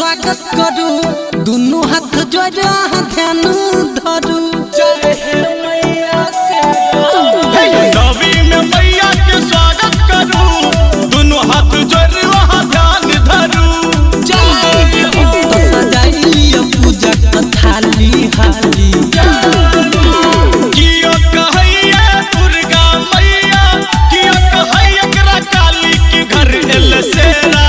स्वागत करू दोनों हाथ जोड़ा ध्यान धरू जय हे मैया नवी में मैया के स्वागत करू दोनों हाथ जोड़ा ध्यान धरू जय हो तो सजाइलिया पूजा का थाली हाली कियो कहैया दुर्गा मैया कियो कहैया एकरा काली के घर एल सेरा